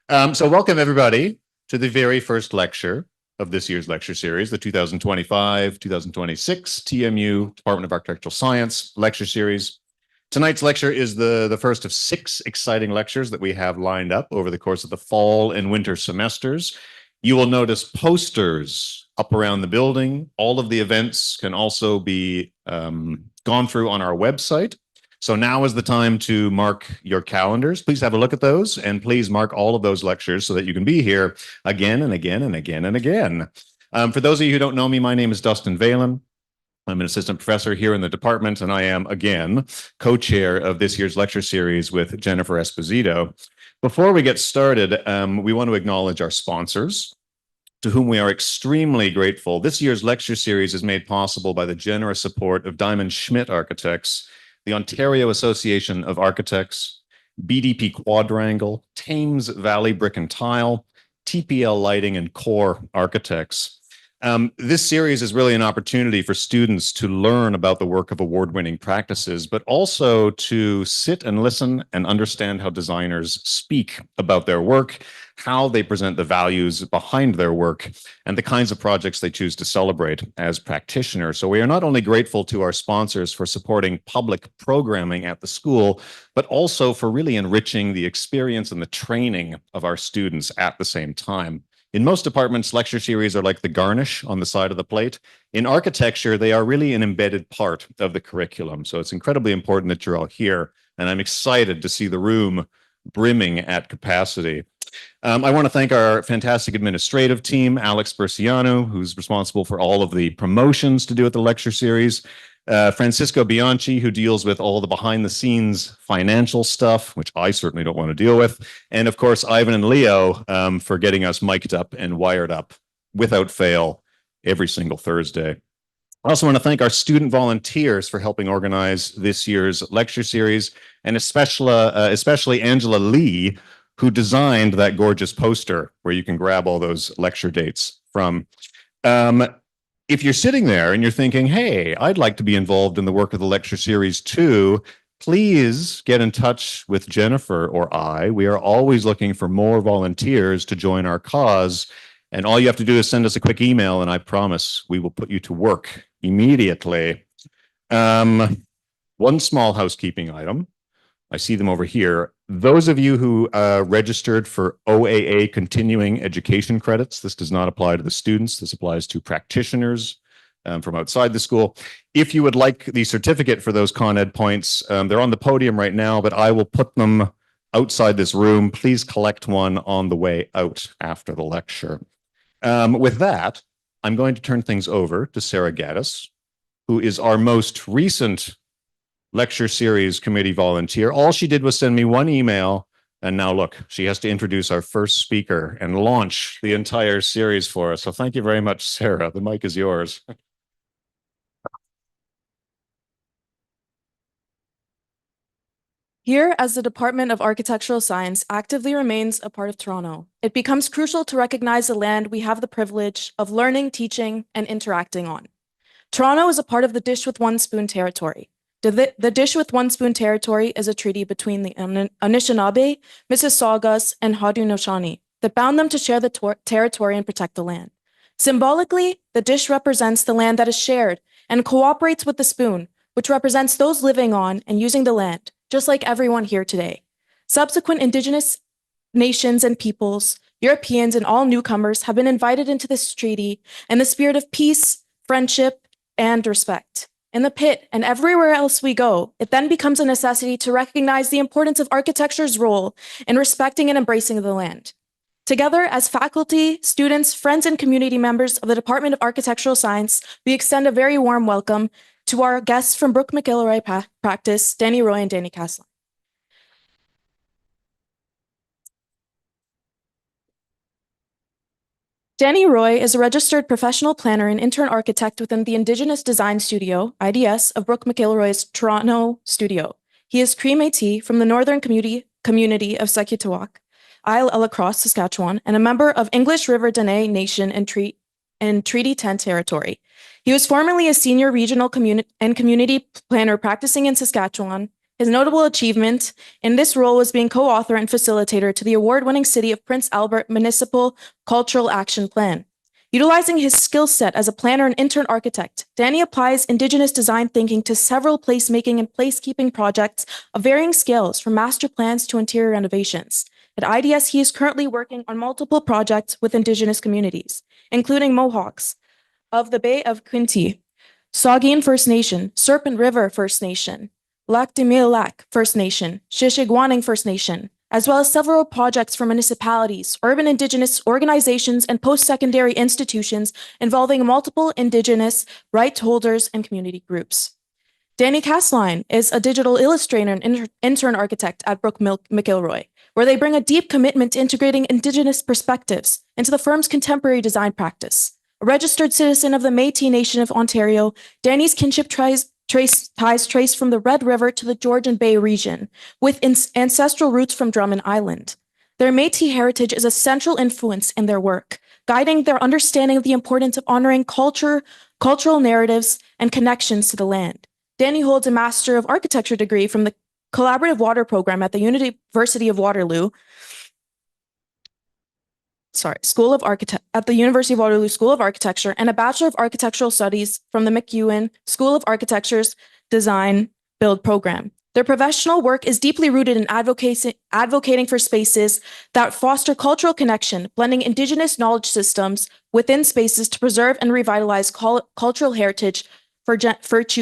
So welcome everybody to the very first lecture of this year's lecture series, the 2025-2026 TMU Department of Architectural Science lecture series. Tonight's lecture is the first of 6 exciting lectures that we have lined up over the course of the fall and winter semesters. You will notice posters up around the building. All of the events can also be gone through on our website. So now is the time to mark your calendars. Please have a look at those and please mark all of those lectures so that you can be here again and again and again and again. For those of you who don't know me, my name is Dustin Valen. I'm an assistant professor here in the department, and I am, again, co-chair of this year's lecture series with Jennifer Esposito. Before we get started, we want to acknowledge our sponsors, to whom we are extremely grateful. This year's lecture series is made possible by the generous support of Diamond Schmidt Architects, the Ontario Association of Architects, BDP Quadrangle, Thames Valley Brick and Tile, TPL Lighting, and Core Architects. This series is really an opportunity for students to learn about the work of award-winning practices, but also to sit and listen and understand how designers speak about their work, how they present the values behind their work, and the kinds of projects they choose to celebrate as practitioners. So we are not only grateful to our sponsors for supporting public programming at the school, but also for really enriching the experience and the training of our students at the same time. In most departments, lecture series are like the garnish on the side of the plate. In architecture, they are really an embedded part of the curriculum. So it's incredibly important that you're all here, and I'm excited to see the room brimming at capacity. I want to thank our fantastic administrative team, Alex Berciano, who's responsible for all of the promotions to do at the lecture series, Francisco Bianchi, who deals with all the behind-the-scenes financial stuff, which I certainly don't want to deal with, and of course, Ivan and Leo for getting us mic'd up and wired up without fail every single Thursday. I also want to thank our student volunteers for helping organize this year's lecture series, and especially Angela Lee, who designed that gorgeous poster where you can grab all those lecture dates from. If you're sitting there and you're thinking, hey, I'd like to be involved in the work of the lecture series too, please get in touch with Jennifer or I. We are always looking for more volunteers to join our cause. And all you have to do is send us a quick email, and I promise we will put you to work immediately. One small housekeeping item. I see them over here. Those of you who registered for OAA continuing education credits, this does not apply to the students. This applies to practitioners from outside the school. If you would like the certificate for those Con Ed points, they're on the podium right now, but I will put them outside this room. Please collect one on the way out after the lecture. With that, I'm going to turn things over to Sarah Gaddis, who is our most recent lecture series committee volunteer. All she did was send me one email, and now look, she has to introduce our first speaker and launch the entire series for us. So thank you very much, Sarah. The mic is yours. Here, as the Department of Architectural Science actively remains a part of Toronto, it becomes crucial to recognize the land we have the privilege of learning, teaching, and interacting on. Toronto is a part of the Dish with One Spoon territory. The Dish with One Spoon territory is a treaty between the Anishinaabe, Mississaugas, and Haudenosaunee that bound them to share the territory and protect the land. Symbolically, the dish represents the land that is shared and cooperates with the spoon, which represents those living on and using the land, just like everyone here today. Subsequent Indigenous nations and peoples, Europeans, and all newcomers have been invited into this treaty in the spirit of peace, friendship, and respect. In the pit and everywhere else we go, it then becomes a necessity to recognize the importance of architecture's role in respecting and embracing the land. Together, as faculty, students, friends, and community members of the Department of Architectural Science, we extend a very warm welcome to our guests from Brooke McIlroy practice, Dani Roy and Dani Kastelein. Dani Roy is a registered professional planner and intern architect within the Indigenous Design Studio, IDS, of Brooke McIlroy's Toronto studio. He is Cree Métis from the Northern Community of Seketewak, Isle Elacrosse, Saskatchewan, and a member of English River Dene Nation and Treaty 10 territory. He was formerly a senior regional community planner practicing in Saskatchewan. His notable achievement in this role was being co-author and facilitator to the award-winning City of Prince Albert Municipal Cultural Action Plan. Utilizing his skill set as a planner and intern architect, Dani applies Indigenous design thinking to several placemaking and placekeeping projects of varying scales, from master plans to interior renovations. At IDS, he is currently working on multiple projects with Indigenous communities, including Mohawks of the Bay of Quinte, Saugeen First Nation, Serpent River First Nation, Lac de Mille Lac First Nation, Shishigwaning First Nation, as well as several projects for municipalities, urban Indigenous organizations, and post-secondary institutions involving multiple Indigenous rights holders and community groups. Dani Kastelein is a digital illustrator and intern architect at Brooke McIlroy, where they bring a deep commitment to integrating Indigenous perspectives into the firm's contemporary design practice. A registered citizen of the Métis Nation of Ontario, Dani's kinship ties trace from the Red River to the Georgian Bay region, with ancestral roots from Drummond Island. Their Métis heritage is a central influence in their work, guiding their understanding of the importance of honoring cultural narratives, and connections to the land. Dani holds a Master of Architecture degree from the Collaborative Water Program at the University of Waterloo. At the University of Waterloo School of Architecture, and a Bachelor of Architectural Studies from the MacEwan School of Architecture's Design Build program. Their professional work is deeply rooted in advocating for spaces that foster cultural connection, blending Indigenous knowledge systems within spaces to preserve and revitalize cultural heritage for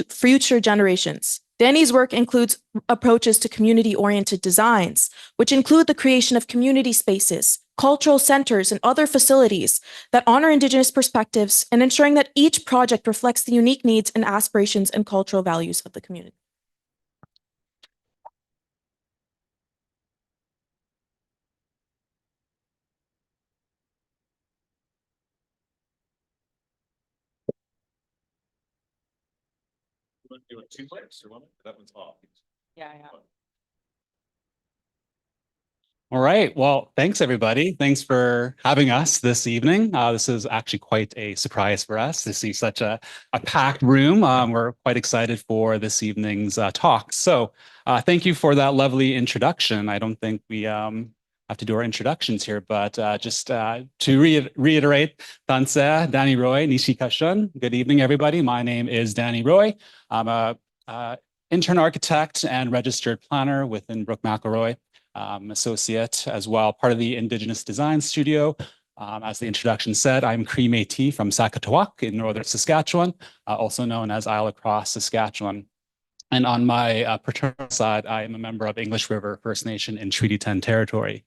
future generations. Dani's work includes approaches to community-oriented designs, which include the creation of community spaces, cultural centers, and other facilities that honor Indigenous perspectives, and ensuring that each project reflects the unique needs and aspirations and cultural values of the community. Do it two layers or one? That one's off. Yeah. All right. Well, thanks everybody. Thanks for having us this evening. This is actually quite a surprise for us to see such a packed room. We're quite excited for this evening's talk. So thank you for that lovely introduction. I don't think we have to do our introductions here, but just to reiterate, Tanse, Dani Roy, Nishi Kashun. Good evening, everybody. My name is Dani Roy. I'm a intern architect and registered planner within Brooke McIlroy. Associate as well, part of the Indigenous Design Studio. As the introduction said, I'm Cree Métis from Saskatchewan in northern Saskatchewan, also known as Isle Across Saskatchewan. And on my paternal side, I am a member of English River First Nation in Treaty 10 territory.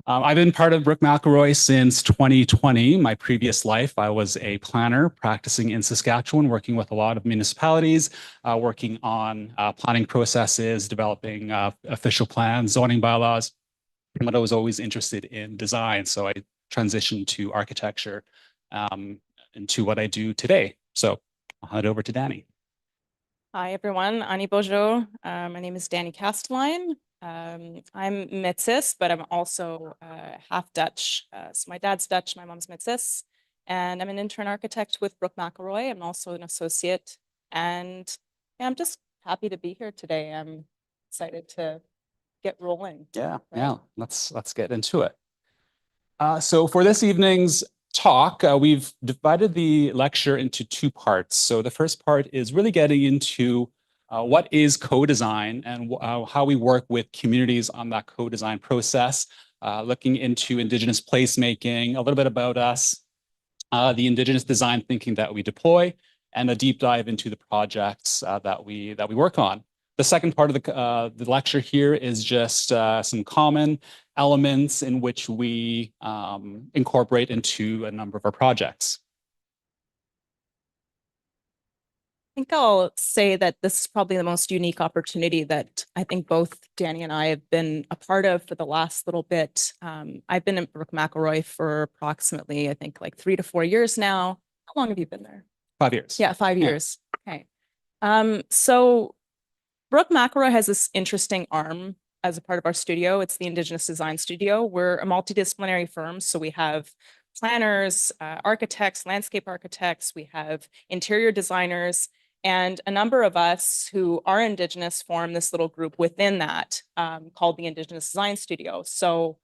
I've been part of Brooke McIlroy since 2020. My previous life, I was a planner practicing in Saskatchewan, working with a lot of municipalities, working on planning processes, developing official plans, zoning bylaws, but I was always interested in design. So I transitioned to architecture into what I do today. So I'll hand it over to Dani. Hi, everyone. Ani Bojo. My name is Dani Kastelein. I'm Métis, but I'm also half Dutch. So my dad's Dutch, my mom's Métis, and I'm an intern architect with Brooke McIlroy. I'm also an associate, and yeah, I'm just happy to be here today. I'm excited to get rolling. Yeah. Let's get into it. So for this evening's talk, we've divided the lecture into two parts. So the first part is really getting into what is co-design and how we work with communities on that co-design process, looking into Indigenous placemaking, a little bit about us, the Indigenous design thinking that we deploy, and a deep dive into the projects that we work on. The second part of the lecture here is just some common elements in which we incorporate into a number of our projects. I think I'll say that this is probably the most unique opportunity that I think both Dani and I have been a part of for the last little bit. I've been at Brooke McIlroy for approximately, I think, like 3 to 4 years now. How long have you been there? 5 years. Yeah, 5 years. Okay. So Brooke McIlroy has this interesting arm as a part of our studio. It's the Indigenous Design Studio. We're a multidisciplinary firm, so we have planners, architects, landscape architects, we have interior designers, And a number of us who are Indigenous form this little group within that called the Indigenous Design Studio. So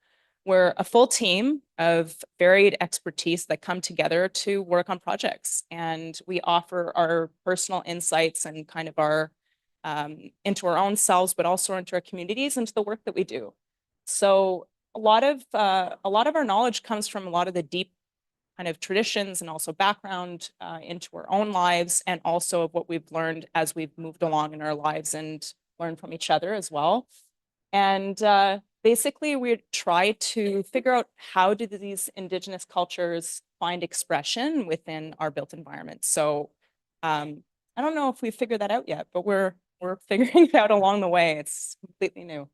we're a full team of varied expertise that come together to work on projects. And we offer our personal insights and kind of our into our own selves, but also into our communities, into the work that we do. So a lot of our knowledge comes from a lot of the deep kind of traditions and also background into our own lives, and also of what we've learned as we've moved along in our lives and learned from each other as well. And basically, we try to figure out how do these Indigenous cultures find expression within our built environment. So I don't know if we've figured that out yet, but we're figuring it out along the way. It's completely new.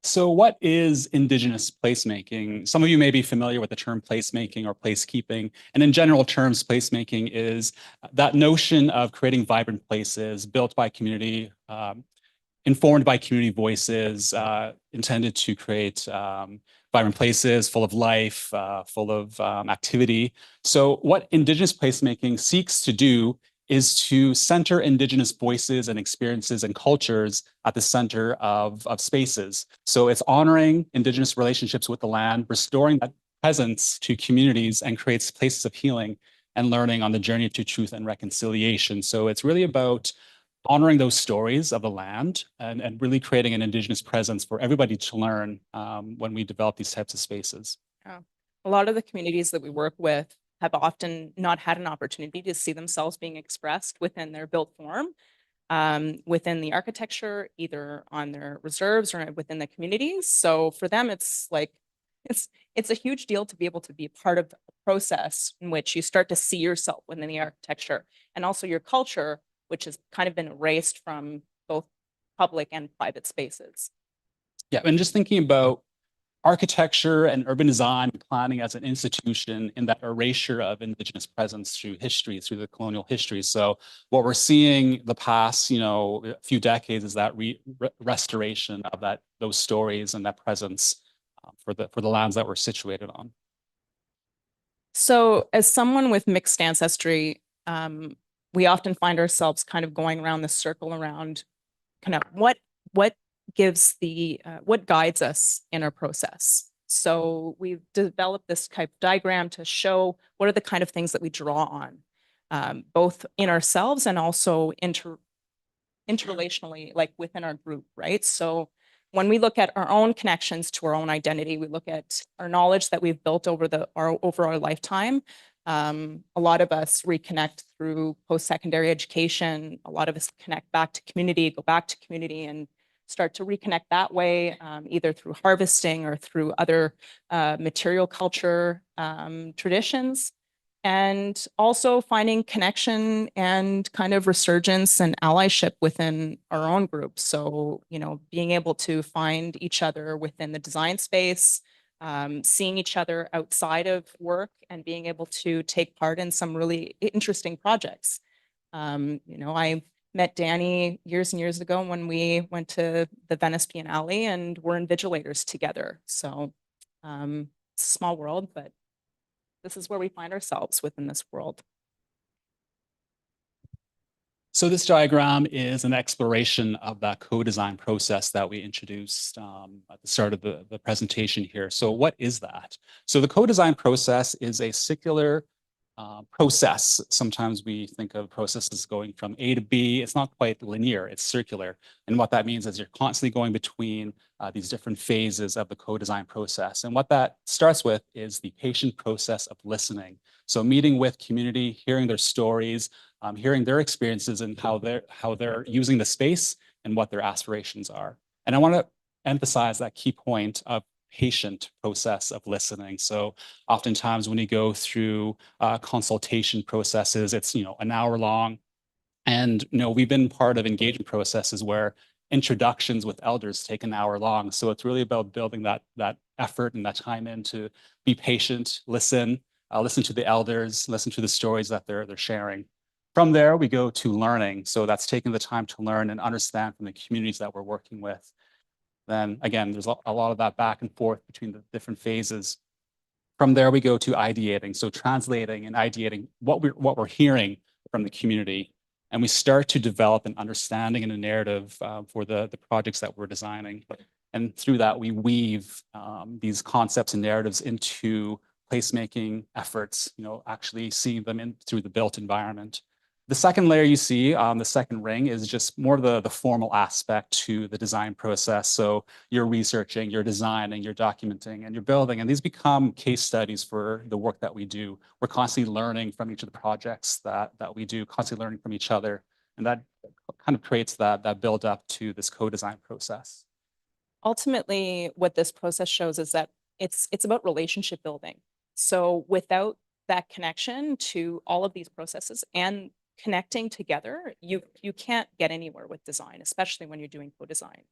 So what is Indigenous placemaking? Some of you may be familiar with the term placemaking or placekeeping. And in general terms, placemaking is that notion of creating vibrant places built by community, informed by community voices, intended to create vibrant places full of life, full of activity. So what Indigenous placemaking seeks to do is to center Indigenous voices and experiences and cultures at the center of spaces. So it's honoring Indigenous relationships with the land, restoring that presence to communities, and creates places of healing and learning on the journey to truth and reconciliation. So it's really about honoring those stories of the land and really creating an Indigenous presence for everybody to learn when we develop these types of spaces. Yeah. A lot of the communities that we work with have often not had an opportunity to see themselves being expressed within their built form, within the architecture, either on their reserves or within the communities. So for them, it's like, it's a huge deal to be able to be part of a process in which you start to see yourself within the architecture and also your culture, which has kind of been erased from both public and private spaces. Yeah, and just thinking about architecture and urban design planning as an institution in that erasure of Indigenous presence through history, through the colonial history. So what we're seeing the past, a few decades is that restoration of those stories and that presence for the lands that we're situated on. So as someone with mixed ancestry, we often find ourselves kind of going around the circle around kind of what gives what guides us in our process. So we've developed this type of diagram to show what are the kind of things that we draw on, both in ourselves and also interrelationally, like within our group, right? So when we look at our own connections to our own identity, we look at our knowledge that we've built over our lifetime. A lot of us reconnect through post-secondary education. A lot of us connect back to community, go back to community, and start to reconnect that way, either through harvesting or through other material culture traditions. And also finding connection and kind of resurgence and allyship within our own group. So, being able to find each other within the design space, seeing each other outside of work, and being able to take part in some really interesting projects. I met Dani years and years ago when we went to the Venice Biennale and we're invigilators together. So it's a small world, but this is where we find ourselves within this world. So this diagram is an exploration of that co-design process that we introduced at the start of the presentation here. So what is that? So the co-design process is a circular process. Sometimes we think of processes going from A to B. It's not quite linear, it's circular. And what that means is you're constantly going between these different phases of the co-design process. And what that starts with is the patient process of listening. So meeting with community, hearing their stories, hearing their experiences and how they're using the space and what their aspirations are. And I want to emphasize that key point of patient process of listening. So oftentimes when you go through consultation processes, it's an hour long. And we've been part of engagement processes where introductions with elders take an hour long. So it's really about building that effort and that time in to be patient, listen to the elders, listen to the stories that they're sharing. From there, we go to learning. So that's taking the time to learn and understand from the communities that we're working with. Then again, there's a lot of that back and forth between the different phases. From there, we go to ideating, so translating and ideating what we're hearing from the community. And we start to develop an understanding and a narrative for the projects that we're designing. And through that, we weave these concepts and narratives into placemaking efforts, actually seeing them in through the built environment. The second layer you see, the second ring, is just more the formal aspect to the design process. So you're researching, you're designing, you're documenting, and you're building. And these become case studies for the work that we do. We're constantly learning from each of the projects that we do, constantly learning from each other. And that kind of creates that build up to this co-design process. Ultimately, what this process shows is that it's about relationship building. So without that connection to all of these processes and connecting together, you can't get anywhere with design, especially when you're doing co-design.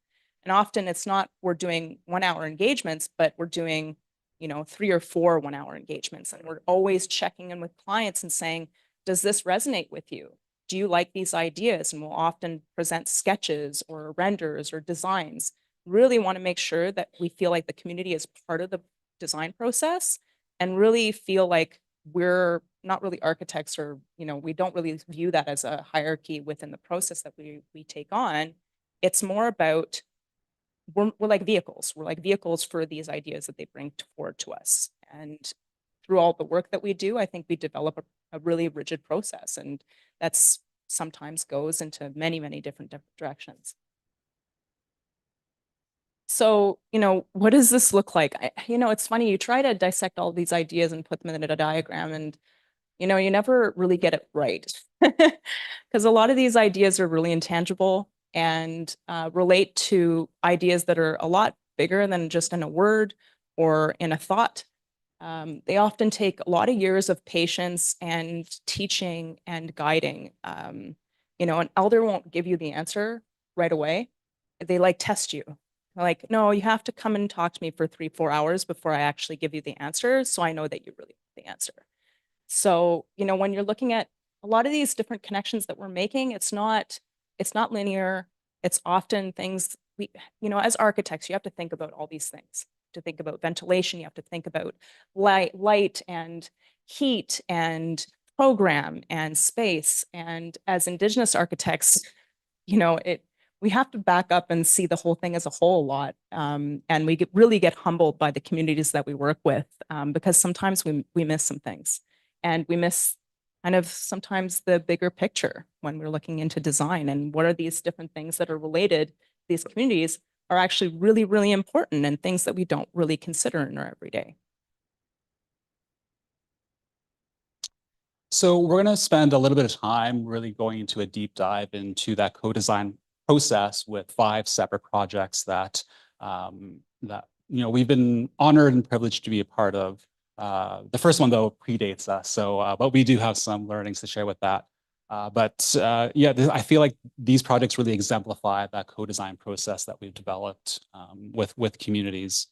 And often it's not we're doing 1 hour engagements, but we're doing 3 or 4 1-hour engagements, and we're always checking in with clients and saying, does this resonate with you? Do you like these ideas? And we'll often present sketches or renders or designs. Really want to make sure that we feel like the community is part of the design process and really feel like we're not really architects, or we don't really view that as a hierarchy within the process that we take on. It's more about we're like vehicles. We're like vehicles for these ideas that they bring forward to us. And through all the work that we do, I think we develop a really rigid process, and that's sometimes goes into many, many different directions. So, what does this look like? It's funny, you try to dissect all these ideas and put them in a diagram, and you never really get it right. Because a lot of these ideas are really intangible and relate to ideas that are a lot bigger than just in a word or in a thought. They often take a lot of years of patience and teaching and guiding. An elder won't give you the answer right away. They test you. Like, no, you have to come and talk to me for 3-4 hours before I actually give you the answer, so I know that you really want the answer. So, when you're looking at a lot of these different connections that we're making, it's not linear. It's often things as architects, you have to think about all these things. To think about ventilation, you have to think about light and heat and program and space. And as Indigenous architects, we have to back up and see the whole thing as a whole a lot. And we really get humbled by the communities that we work with, because sometimes we miss some things, and we miss kind of sometimes the bigger picture when we're looking into design, and what are these different things that are related. These communities are actually really, really important, and things that we don't really consider in our everyday. So we're going to spend a little bit of time really going into a deep dive into that co-design process with 5 separate projects that we've been honored and privileged to be a part of. The first one, though, predates us, but we do have some learnings to share with that. I feel like these projects really exemplify that co-design process that we've developed with communities.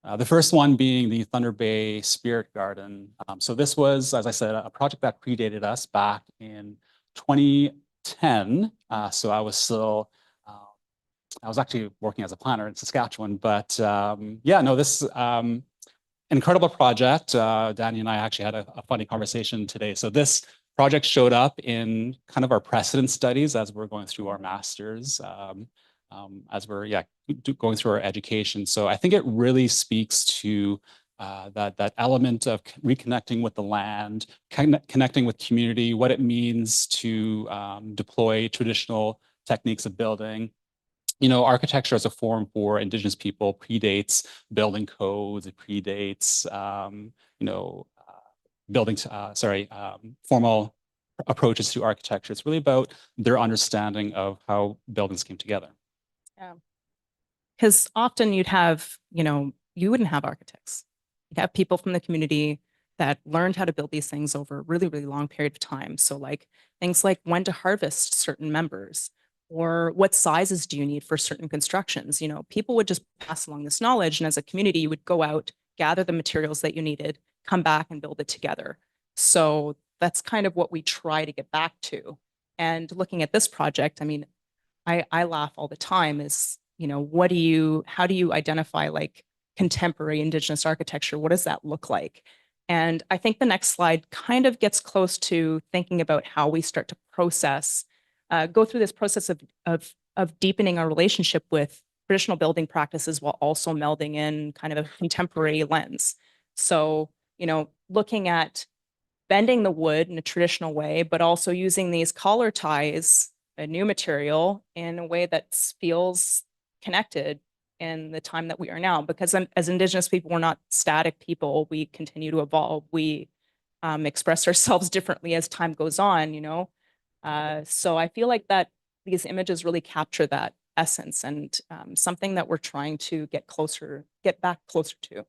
The first one being the Thunder Bay Spirit Garden. So this was, as I said, a project that predated us back in 2010. So I was still, I was actually working as a planner in Saskatchewan, but this incredible project. Dani and I actually had a funny conversation today. So this project showed up in kind of our precedent studies as we're going through our masters, as we're going through our education. So I think it really speaks to that element of reconnecting with the land, connecting with community, what it means to deploy traditional techniques of building. Architecture as a form for Indigenous people predates building codes. It predates, formal approaches to architecture. It's really about their understanding of how buildings came together. Yeah. Because often you wouldn't have architects. You'd have people from the community that learned how to build these things over a really, really long period of time. So things like when to harvest certain members, or what sizes do you need for certain constructions? People would just pass along this knowledge, and as a community, you would go out, gather the materials that you needed, come back and build it together. So that's kind of what we try to get back to. And looking at this project, I mean, I laugh all the time is, how do you identify contemporary Indigenous architecture, what does that look like? And I think the next slide kind of gets close to thinking about how we start to process, go through this process of deepening our relationship with traditional building practices while also melding in kind of a contemporary lens. So, looking at bending the wood in a traditional way, but also using these collar ties, a new material, in a way that feels connected in the time that we are now. Because as Indigenous people, we're not static people. We continue to evolve. We express ourselves differently as time goes on, So I feel like that these images really capture that essence and something that we're trying to get back closer to.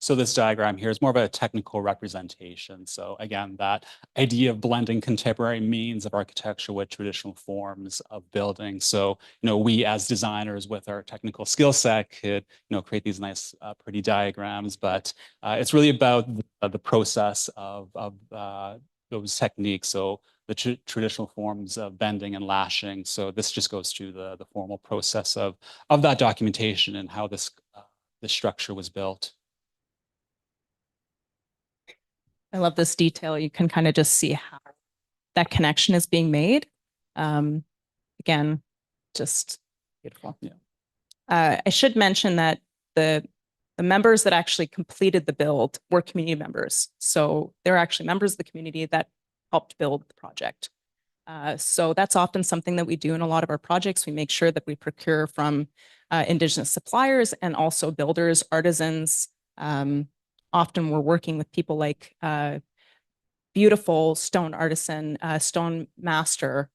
So this diagram here is more of a technical representation. So again, that idea of blending contemporary means of architecture with traditional forms of building. So, we as designers with our technical skill set could, create these nice, pretty diagrams, but it's really about the process of those techniques. So the traditional forms of bending and lashing. So this just goes through the formal process of that documentation and how this structure was built. I love this detail. You can kind of just see how that connection is being made. Again, just beautiful. Yeah. I should mention that the members that actually completed the build were community members. So they're actually members of the community that helped build the project. So that's often something that we do in a lot of our projects. We make sure that we procure from Indigenous suppliers and also builders, artisans. Often we're working with people like beautiful stone artisan, stone master,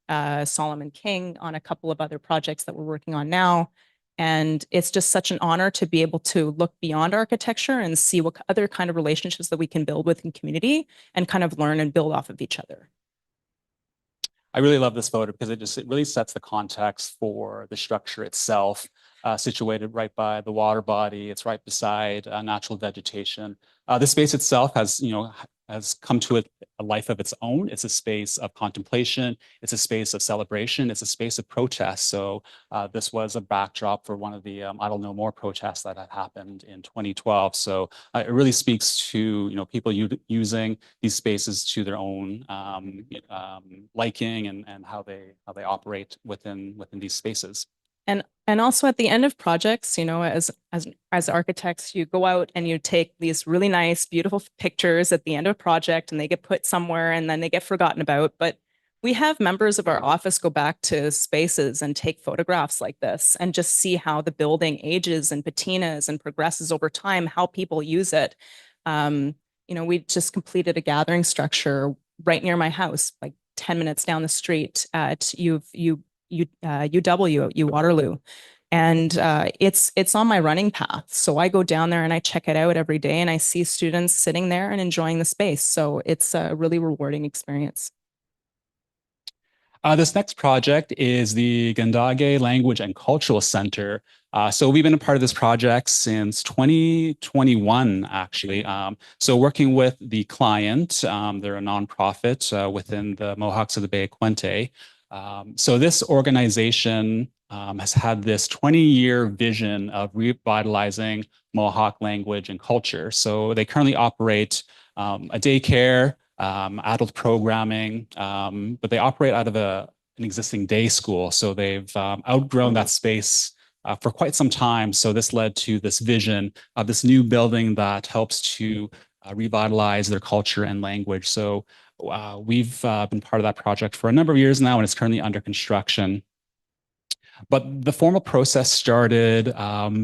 Solomon King, on a couple of other projects that we're working on now. And it's just such an honor to be able to look beyond architecture and see what other kind of relationships that we can build within community and kind of learn and build off of each other. I really love this photo because it really sets the context for the structure itself, situated right by the water body. It's right beside natural vegetation. The space itself has come to a life of its own. It's a space of contemplation. It's a space of celebration. It's a space of protest. So this was a backdrop for one of the Idle No More protests that had happened in 2012. So it really speaks to people using these spaces to their own liking and how they operate within these spaces. And also at the end of projects, as architects, you go out and you take these really nice, beautiful pictures at the end of a project, and they get put somewhere and then they get forgotten about. But we have members of our office go back to spaces and take photographs like this and just see how the building ages and patinas and progresses over time, how people use it. We just completed a gathering structure right near my house, like 10 minutes down the street at UW, Waterloo. And it's on my running path. So I go down there and I check it out every day and I see students sitting there and enjoying the space. So it's a really rewarding experience. This next project is the Gandage Language and Cultural Center. So we've been a part of this project since 2021, actually. So working with the client, they're a nonprofit within the Mohawks of the Bay of Quinte. So this organization has had this 20-year vision of revitalizing Mohawk language and culture. So they currently operate a daycare, adult programming, but they operate out of an existing day school. So they've outgrown that space for quite some time. So this led to this vision of this new building that helps to revitalize their culture and language. So we've been part of that project for a number of years now, and it's currently under construction. But the formal process started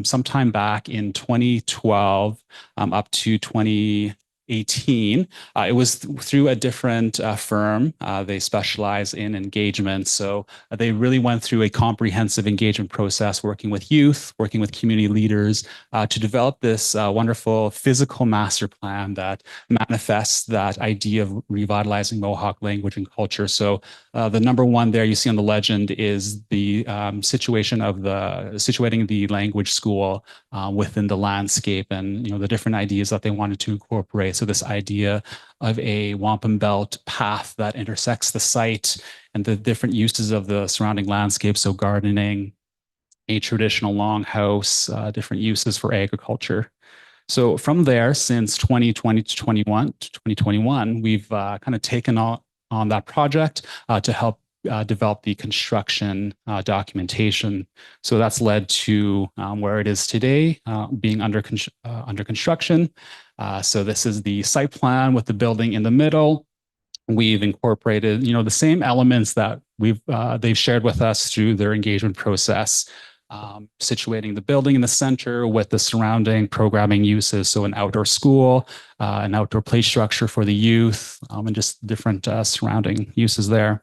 sometime back in 2012 up to 2018. It was through a different firm. They specialize in engagement. So they really went through a comprehensive engagement process, working with youth, working with community leaders to develop this wonderful physical master plan that manifests that idea of revitalizing Mohawk language and culture. So the number one there you see on the legend is the situating the language school within the landscape and the different ideas that they wanted to incorporate. So this idea of a wampum belt path that intersects the site and the different uses of the surrounding landscape. So gardening, a traditional longhouse, different uses for agriculture. So from there, since 2020 to 2021, we've kind of taken on that project to help develop the construction documentation. So that's led to where it is today, being under construction. So this is the site plan with the building in the middle. We've incorporated, the same elements that they've shared with us through their engagement process, situating the building in the center with the surrounding programming uses. So an outdoor school, an outdoor play structure for the youth, and just different surrounding uses there.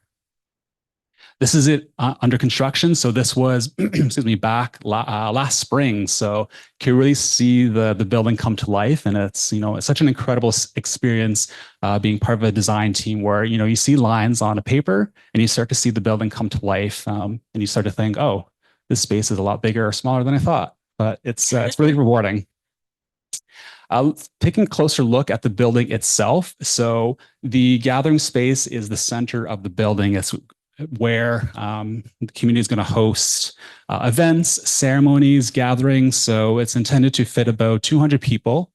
This is it under construction. So this was, excuse me, back last spring. So you can really see the building come to life, and it's it's such an incredible experience being part of a design team where you see lines on a paper and you start to see the building come to life, and you start to think, oh, this space is a lot bigger or smaller than I thought, but it's really rewarding. Taking a closer look at the building itself. So the gathering space is the center of the building. It's where the community is going to host events, ceremonies, gatherings. So it's intended to fit about 200 people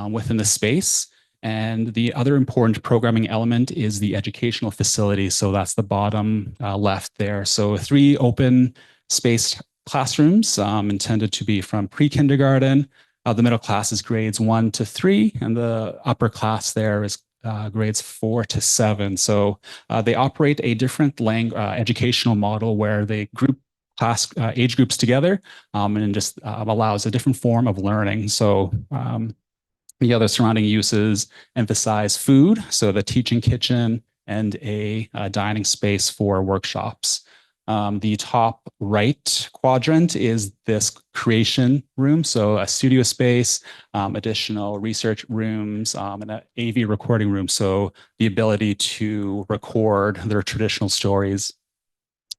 within the space. And the other important programming element is the educational facility. So that's the bottom left there. So 3 open space classrooms intended to be from pre-kindergarten. The middle class is grades 1 to 3, and the upper class there is grades 4 to 7. So they operate a different educational model where they group class age groups together, and just allows a different form of learning. So the other surrounding uses emphasize food, so the teaching kitchen and a dining space for workshops. The top right quadrant is this creation room. So a studio space, additional research rooms, and an AV recording room. So the ability to record their traditional stories,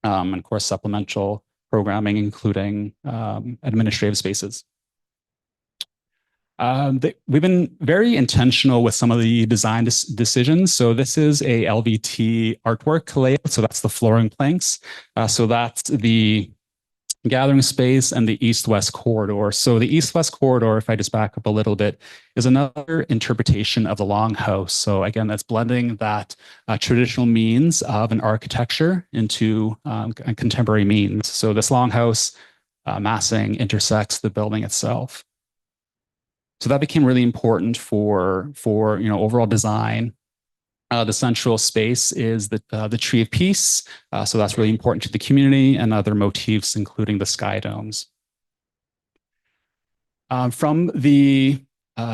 and of course, supplemental programming, including administrative spaces. We've been very intentional with some of the design decisions. So this is a LVT artwork layout. So that's the flooring planks. So that's the gathering space and the east-west corridor. So the east-west corridor, if I just back up a little bit, is another interpretation of the longhouse. So again, that's blending that traditional means of an architecture into contemporary means. So this longhouse massing intersects the building itself. So that became really important for overall design. The central space is the tree of peace. So that's really important to the community, and other motifs, including the sky domes. From the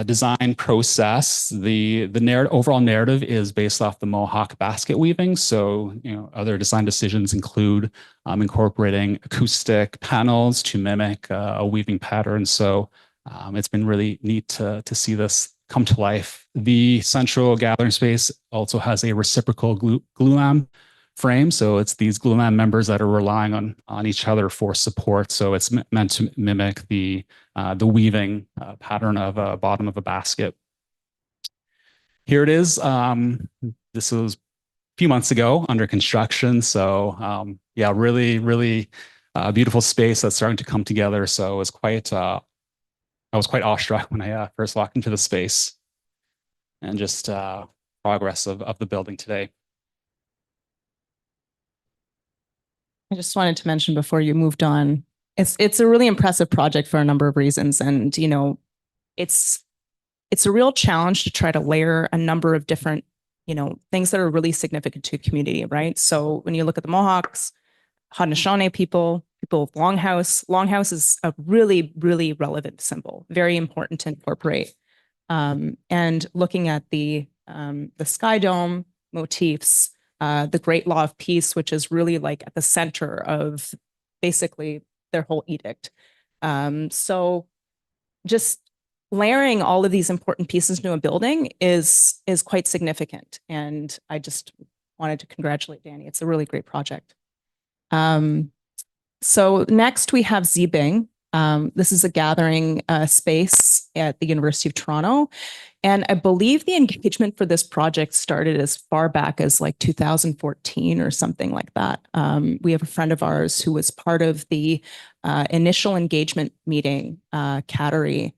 design process, the overall narrative is based off the Mohawk basket weaving. So other design decisions include incorporating acoustic panels to mimic a weaving pattern. So it's been really neat to see this come to life. The central gathering space also has a reciprocal glulam frame. So it's these glulam members that are relying on each other for support. So it's meant to mimic the weaving pattern of a bottom of a basket. Here it is. This was a few months ago under construction. So yeah, really, really beautiful space that's starting to come together. So it was quite I was quite awestruck when I first walked into the space, and just progress of the building today. I just wanted to mention before you moved on, it's a really impressive project for a number of reasons. And, it's a real challenge to try to layer a number of different, things that are really significant to a community, right? So when you look at the Mohawks, Haudenosaunee people of Longhouse is a really, really relevant symbol, very important to incorporate. And looking at the sky dome motifs, the Great Law of Peace, which is really like at the center of basically their whole edict. So just layering all of these important pieces into a building is quite significant. And I just wanted to congratulate Dani. It's a really great project. So next we have Zbing. This is a gathering space at the University of Toronto. And I believe the engagement for this project started as far back as like 2014 or something like that. We have a friend of ours who was part of the initial engagement meeting, Cattery,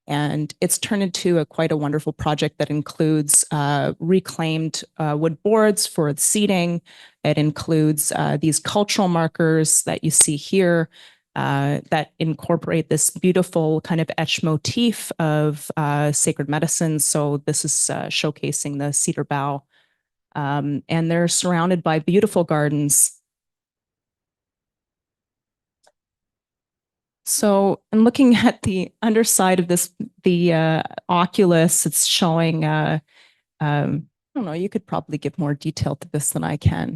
and it's turned into quite a wonderful project that includes reclaimed wood boards for the seating. It includes these cultural markers that you see here that incorporate this beautiful kind of etched motif of sacred medicine. So this is showcasing the cedar bough. And they're surrounded by beautiful gardens. So I'm looking at the underside of this, the oculus, it's showing, I don't know, you could probably give more detail to this than I can.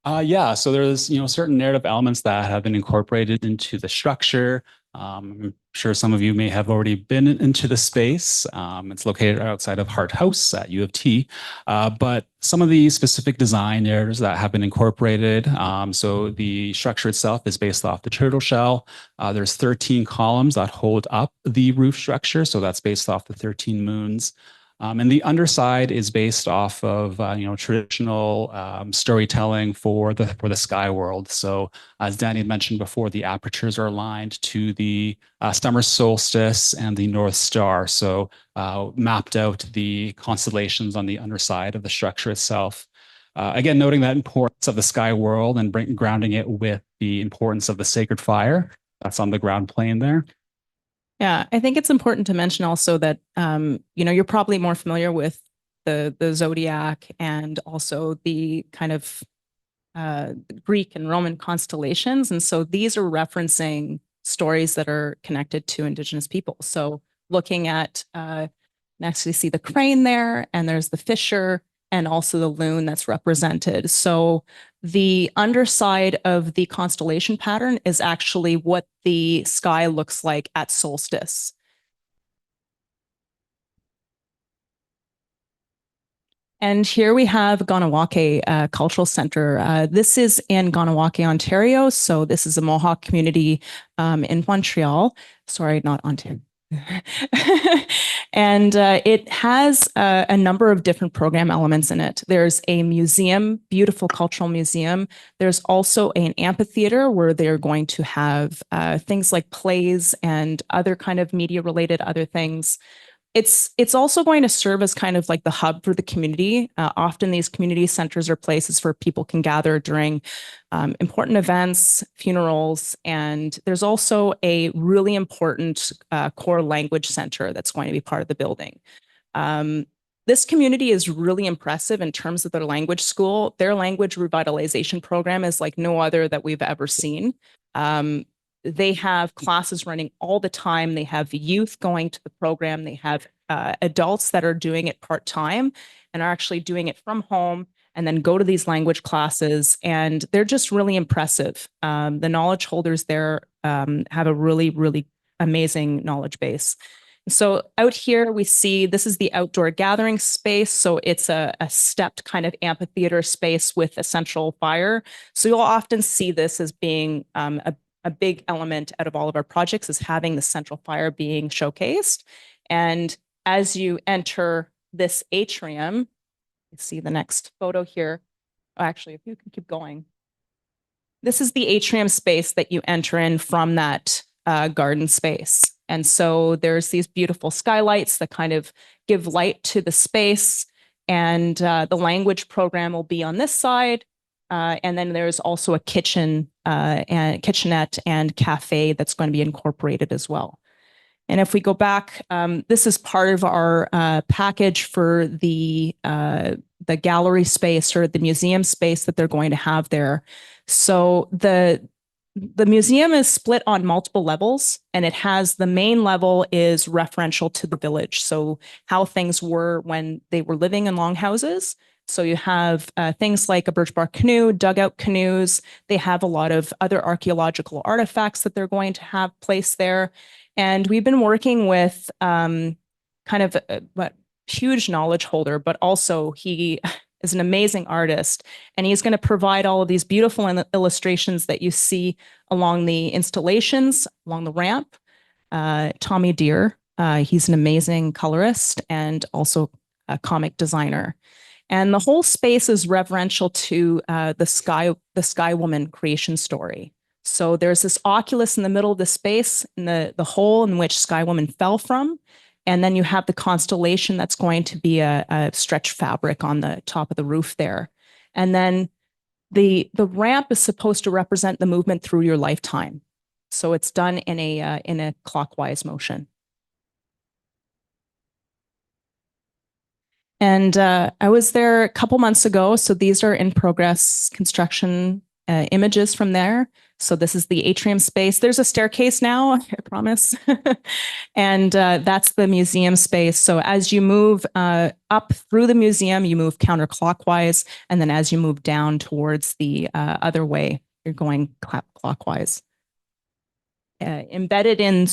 Yeah, so there's certain narrative elements that have been incorporated into the structure. I'm sure some of you may have already been into the space. It's located outside of Hart House at U of T, but some of the specific design narratives that have been incorporated. So the structure itself is based off the turtle shell. There's 13 columns that hold up the roof structure, so that's based off the 13 moons. And the underside is based off of traditional storytelling for the sky world. So as Dani had mentioned before, the apertures are aligned to the summer solstice and the North Star. So mapped out the constellations on the underside of the structure itself. Again, noting that importance of the sky world and grounding it with the importance of the sacred fire. That's on the ground plane there. Yeah, I think it's important to mention also that you're probably more familiar with the zodiac and also the kind of Greek and Roman constellations, and so these are referencing stories that are connected to Indigenous people. So looking at next, we see the crane there, and there's the fisher, and also the loon that's represented. So the underside of the constellation pattern is actually what the sky looks like at solstice. And here we have Ganawake Cultural Center. This is in Ganawake, Ontario. So this is a Mohawk community in Montreal. Sorry, not Ontario. And it has a number of different program elements in it. There's a museum, beautiful cultural museum. There's also an amphitheater where they're going to have things like plays and other kind of media related other things. It's also going to serve as kind of like the hub for the community. Often these community centers are places where people can gather during important events, funerals, and there's also a really important core language center that's going to be part of the building. This community is really impressive in terms of their language school. Their language revitalization program is like no other that we've ever seen. They have classes running all the time. They have youth going to the program. They have adults that are doing it part-time and are actually doing it from home and then go to these language classes. And they're just really impressive. The knowledge holders there have a really, really amazing knowledge base. So out here, we see this is the outdoor gathering space. So it's a stepped kind of amphitheater space with a central fire. So you'll often see this as being a big element out of all of our projects is having the central fire being showcased. And as you enter this atrium, you see the next photo here. Oh, actually, if you can keep going. This is the atrium space that you enter in from that garden space. And so there's these beautiful skylights that kind of give light to the space. And the language program will be on this side. And then there's also a kitchen and kitchenette and cafe that's going to be incorporated as well. And if we go back, this is part of our package for the gallery space or the museum space that they're going to have there. So the museum is split on multiple levels, and it has the main level is referential to the village. So how things were when they were living in longhouses. So you have things like a birch bark canoe, dugout canoes. They have a lot of other archaeological artifacts that they're going to have placed there. And we've been working with kind of a huge knowledge holder, but also he is an amazing artist. And he's going to provide all of these beautiful illustrations that you see along the installations, along the ramp. Tommy Deere He's an amazing colorist and also a comic designer. And the whole space is reverential to the Sky Woman creation story. So there's this oculus in the middle of the space, in the hole in which Sky Woman fell from. And then you have the constellation that's going to be a stretched fabric on the top of the roof there. And then the ramp is supposed to represent the movement through your lifetime. So it's done in a clockwise motion. And I was there a couple months ago. So these are in progress construction images from there. So this is the atrium space. There's a staircase now, I promise. And that's the museum space. So as you move up through the museum, you move counterclockwise. And then as you move down towards the other way, you're going clockwise. Embedded in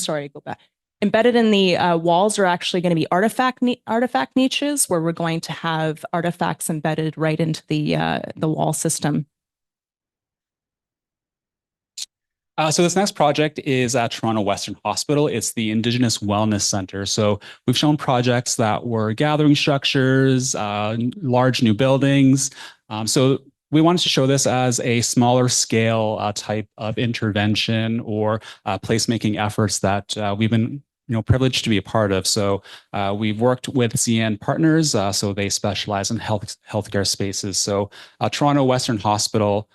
the walls are actually going to be artifact niches where we're going to have artifacts embedded right into the wall system. So this next project is at Toronto Western Hospital. It's the Indigenous Wellness Center. So we've shown projects that were gathering structures, large new buildings. So we wanted to show this as a smaller scale type of intervention or placemaking efforts that we've been privileged to be a part of. So we've worked with CN Partners, so they specialize in healthcare spaces. So Toronto Western Hospital,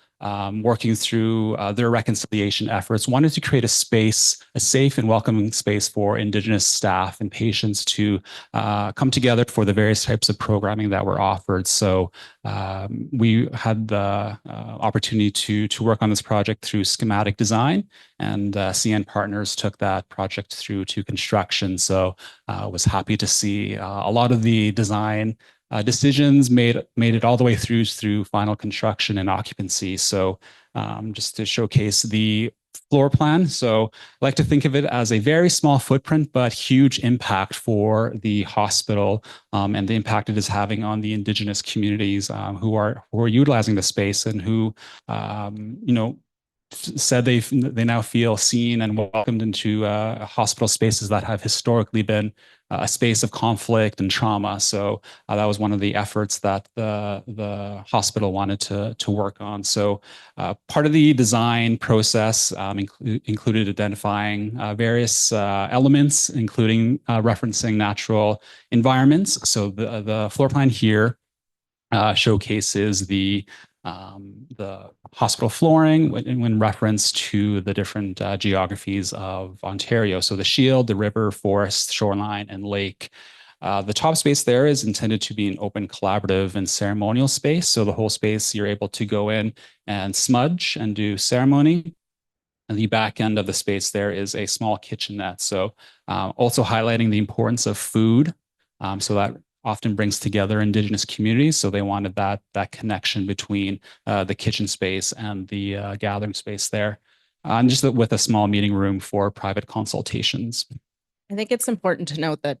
working through their reconciliation efforts, wanted to create a space, a safe and welcoming space for Indigenous staff and patients to come together for the various types of programming that were offered. So we had the opportunity to work on this project through schematic design, and CN Partners took that project through to construction. So I was happy to see a lot of the design decisions made it all the way through final construction and occupancy. So just to showcase the floor plan. So I like to think of it as a very small footprint, but huge impact for the hospital and the impact it is having on the Indigenous communities who are utilizing the space and who, said they now feel seen and welcomed into hospital spaces that have historically been a space of conflict and trauma. So that was one of the efforts that the hospital wanted to work on. So part of the design process included identifying various elements, including referencing natural environments. So the floor plan here showcases the hospital flooring in reference to the different geographies of Ontario. So the shield, the river, forest, shoreline, and lake. The top space there is intended to be an open, collaborative, and ceremonial space. So the whole space, you're able to go in and smudge and do ceremony. And the back end of the space there is a small kitchenette. So also highlighting the importance of food. So that often brings together Indigenous communities. So they wanted that connection between the kitchen space and the gathering space there. And just with a small meeting room for private consultations. I think it's important to note that,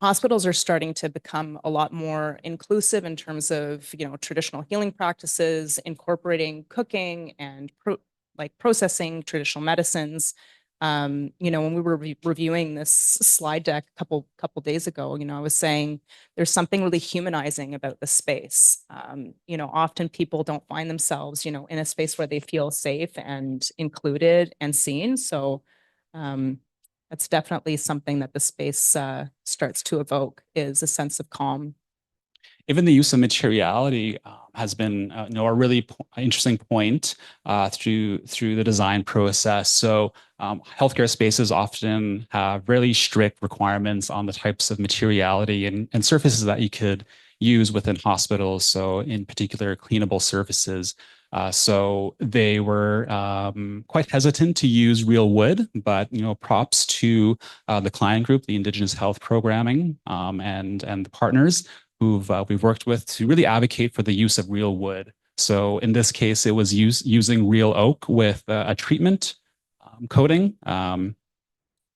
hospitals are starting to become a lot more inclusive in terms of, traditional healing practices, incorporating cooking and processing traditional medicines. When we were reviewing this slide deck a couple days ago, I was saying there's something really humanizing about the space. Often people don't find themselves, in a space where they feel safe and included and seen. So that's definitely something that the space starts to evoke, is a sense of calm. Even the use of materiality has been a really interesting point through the design process. So healthcare spaces often have really strict requirements on the types of materiality and surfaces that you could use within hospitals. So in particular, cleanable surfaces. So they were quite hesitant to use real wood, but props to the client group, the Indigenous Health Programming, and the partners we've worked with to really advocate for the use of real wood. So in this case, it was using real oak with a treatment coating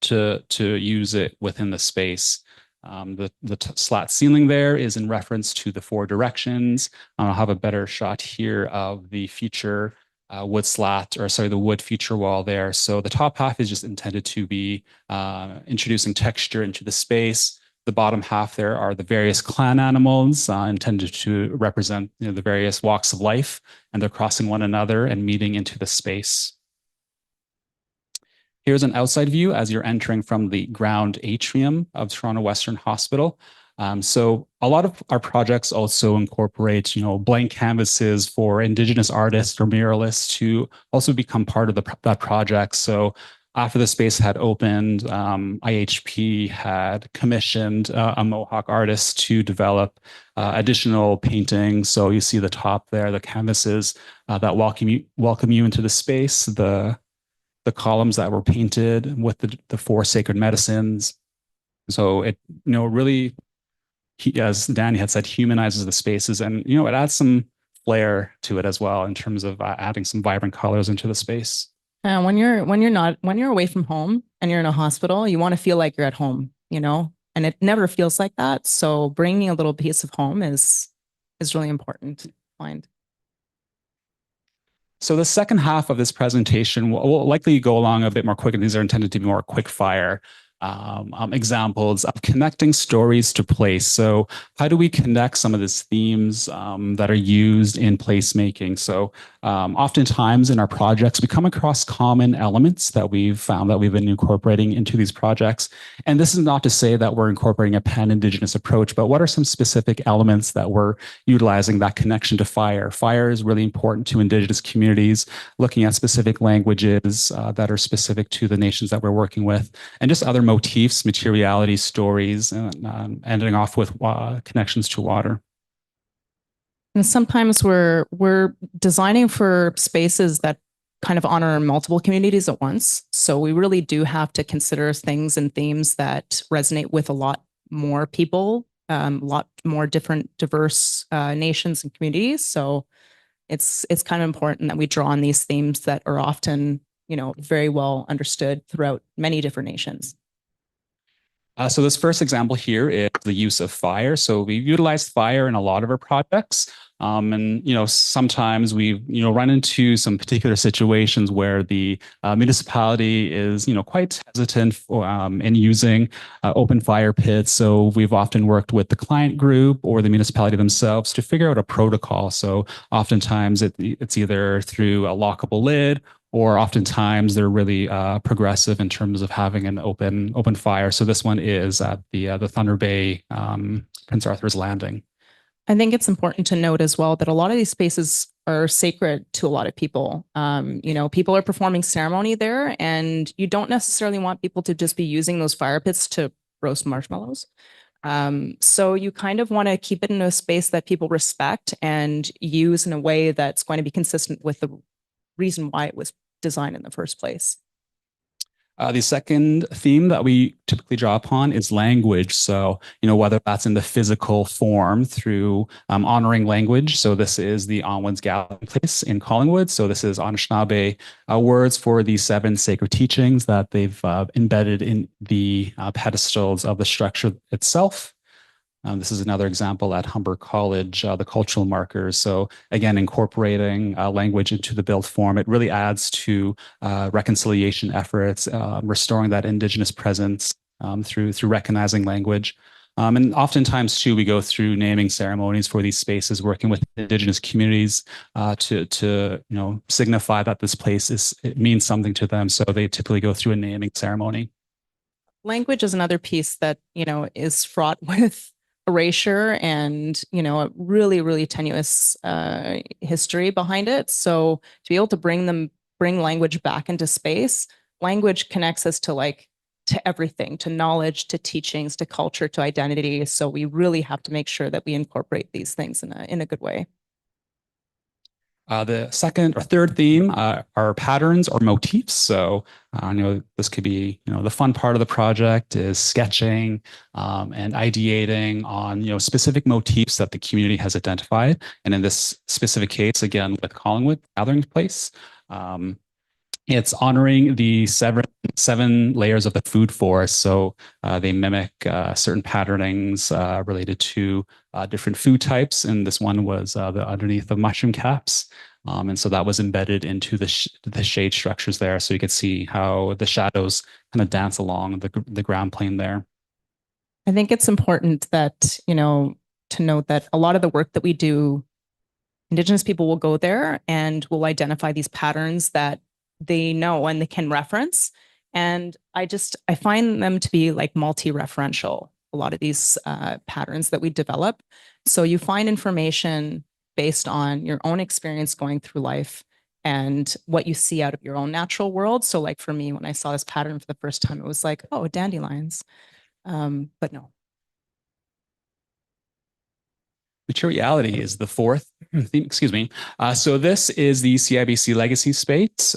to use it within the space. The slat ceiling there is in reference to the 4 directions. I'll have a better shot here of the future wood slat, or sorry, the wood feature wall there. So the top half is just intended to be introducing texture into the space. The bottom half there are the various clan animals intended to represent the various walks of life, and they're crossing one another and meeting into the space. Here's an outside view as you're entering from the ground atrium of Toronto Western Hospital. So a lot of our projects also incorporate, blank canvases for Indigenous artists or muralists to also become part of that project. So after the space had opened, IHP had commissioned a Mohawk artist to develop additional paintings. So you see the top there, the canvases that welcome you into the space, the columns that were painted with the 4 sacred medicines. So it, really, as Dani had said, humanizes the spaces, and it adds some flair to it as well in terms of adding some vibrant colors into the space. When you're away from home and you're in a hospital, you want to feel like you're at home, and it never feels like that. So bringing a little piece of home is really important to find. So the second half of this presentation will likely go along a bit more quick, and these are intended to be more quick fire examples of connecting stories to place. So how do we connect some of these themes that are used in placemaking? So oftentimes in our projects, we come across common elements that we've found that we've been incorporating into these projects. And this is not to say that we're incorporating a pan-Indigenous approach, but what are some specific elements that we're utilizing that connection to fire? Fire is really important to Indigenous communities, looking at specific languages that are specific to the nations that we're working with, and just other motifs, materiality, stories, and ending off with connections to water. And sometimes we're designing for spaces that kind of honor multiple communities at once. So we really do have to consider things and themes that resonate with a lot more people, a lot more different, diverse nations and communities. So it's kind of important that we draw on these themes that are often, very well understood throughout many different nations. So this first example here is the use of fire. So we've utilized fire in a lot of our projects. And, sometimes we, run into some particular situations where the municipality is, quite hesitant in using open fire pits. So we've often worked with the client group or the municipality themselves to figure out a protocol. So oftentimes it's either through a lockable lid, or oftentimes they're really progressive in terms of having an open fire. So this one is at the Thunder Bay Prince Arthur's Landing. I think it's important to note as well that a lot of these spaces are sacred to a lot of people. People are performing ceremony there, and you don't necessarily want people to just be using those fire pits to roast marshmallows. So you kind of want to keep it in a space that people respect and use in a way that's going to be consistent with the reason why it was designed in the first place. The second theme that we typically draw upon is language. So, whether that's in the physical form through honoring language. So this is the Onward's Gathering Place in Collingwood. So this is Anishinaabe words for the 7 sacred teachings that they've embedded in the pedestals of the structure itself. This is another example at Humber College, the cultural markers. So again, incorporating language into the build form, it really adds to reconciliation efforts, restoring that Indigenous presence through recognizing language. And oftentimes too, we go through naming ceremonies for these spaces, working with Indigenous communities to signify that this place it means something to them. So they typically go through a naming ceremony. Language is another piece that, is fraught with erasure and, a really, really tenuous history behind it. So to be able to bring language back into space, language connects us to everything, to knowledge, to teachings, to culture, to identity. So we really have to make sure that we incorporate these things in a good way. The second or third theme are patterns or motifs. So this could be, the fun part of the project is sketching and ideating on, specific motifs that the community has identified. And in this specific case, again, with Collingwood Gathering Place, it's honoring the 7 layers of the food forest. So they mimic certain patternings related to different food types. And this one was underneath the mushroom caps. And so that was embedded into the shade structures there. So you could see how the shadows kind of dance along the ground plane there. I think it's important that, to note that a lot of the work that we do, Indigenous people will go there and will identify these patterns that they know and they can reference. And I find them to be like multi-referential, a lot of these patterns that we develop. So you find information based on your own experience going through life and what you see out of your own natural world. So like for me, when I saw this pattern for the first time, it was like, oh, dandelions. But no. Materiality is the fourth theme, excuse me. So this is the CIBC legacy space.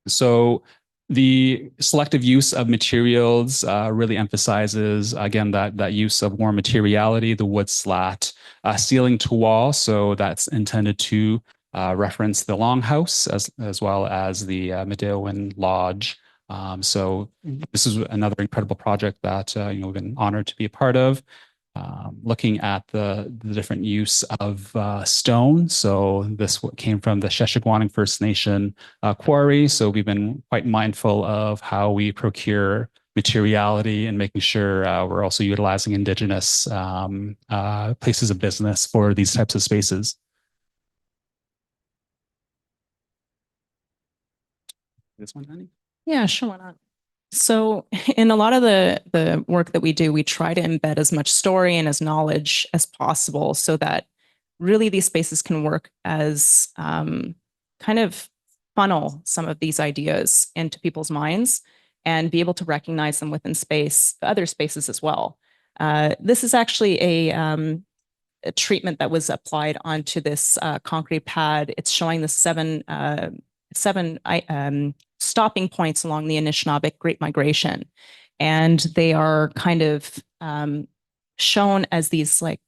So the selective use of materials really emphasizes, again, that use of warm materiality, the wood slat, ceiling to wall. So that's intended to reference the longhouse as well as the Medewan Lodge. So this is another incredible project that we've been honored to be a part of. Looking at the different use of stone. So this came from the Sheshegwaning First Nation quarry. So we've been quite mindful of how we procure materiality and making sure we're also utilizing Indigenous places of business for these types of spaces. This one, Dani? Yeah, sure, why not? So in a lot of the work that we do, we try to embed as much story and as knowledge as possible so that really these spaces can work as kind of funnel some of these ideas into people's minds and be able to recognize them within other spaces as well. This is actually a treatment that was applied onto this concrete pad. It's showing the seven stopping points along the Anishinaabeg Great Migration. And they are kind of shown as these like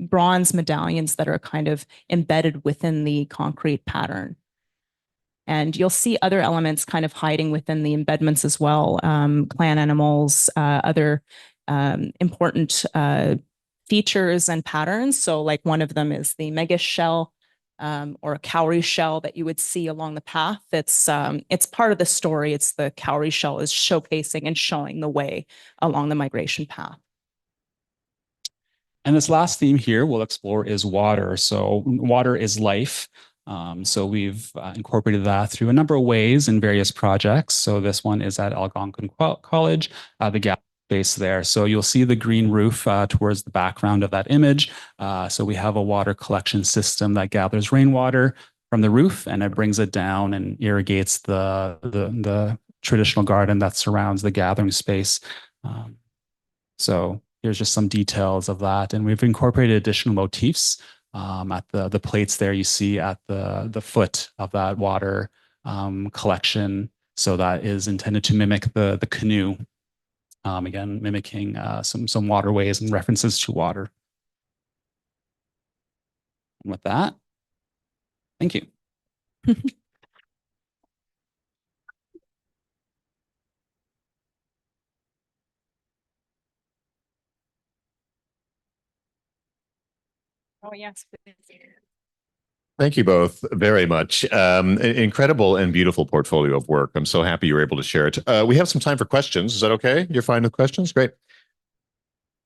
bronze medallions that are kind of embedded within the concrete pattern. And you'll see other elements kind of hiding within the embedments as well, clan animals, other important features and patterns. So like one of them is the megas shell, or a cowrie shell that you would see along the path. It's part of the story. It's the cowrie shell is showcasing and showing the way along the migration path. And this last theme here we'll explore is water. So water is life. So we've incorporated that through a number of ways in various projects. So this one is at Algonquin College, the gap space there. So you'll see the green roof towards the background of that image. So we have a water collection system that gathers rainwater from the roof and it brings it down and irrigates the traditional garden that surrounds the gathering space. So here's just some details of that. And we've incorporated additional motifs at the plates there you see at the foot of that water collection. So that is intended to mimic the canoe. Again, mimicking some waterways and references to water. And with that, thank you. Oh, yes. Thank you both very much. Incredible and beautiful portfolio of work. I'm so happy you were able to share it. We have some time for questions. Is that okay? You're fine with questions? Great.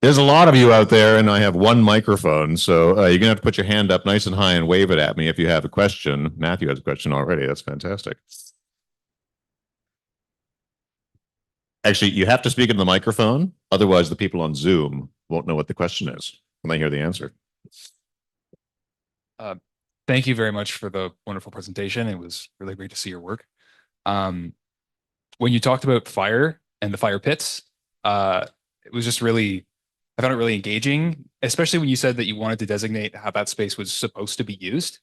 There's a lot of you out there, and I have one microphone, so you're going to have to put your hand up nice and high and wave it at me if you have a question. Matthew has a question already. That's fantastic. Actually, you have to speak into the microphone. Otherwise, the people on Zoom won't know what the question is when they hear the answer. Thank you very much for the wonderful presentation. It was really great to see your work. When you talked about fire and the fire pits, it was just really, I found it really engaging, especially when you said that you wanted to designate how that space was supposed to be used,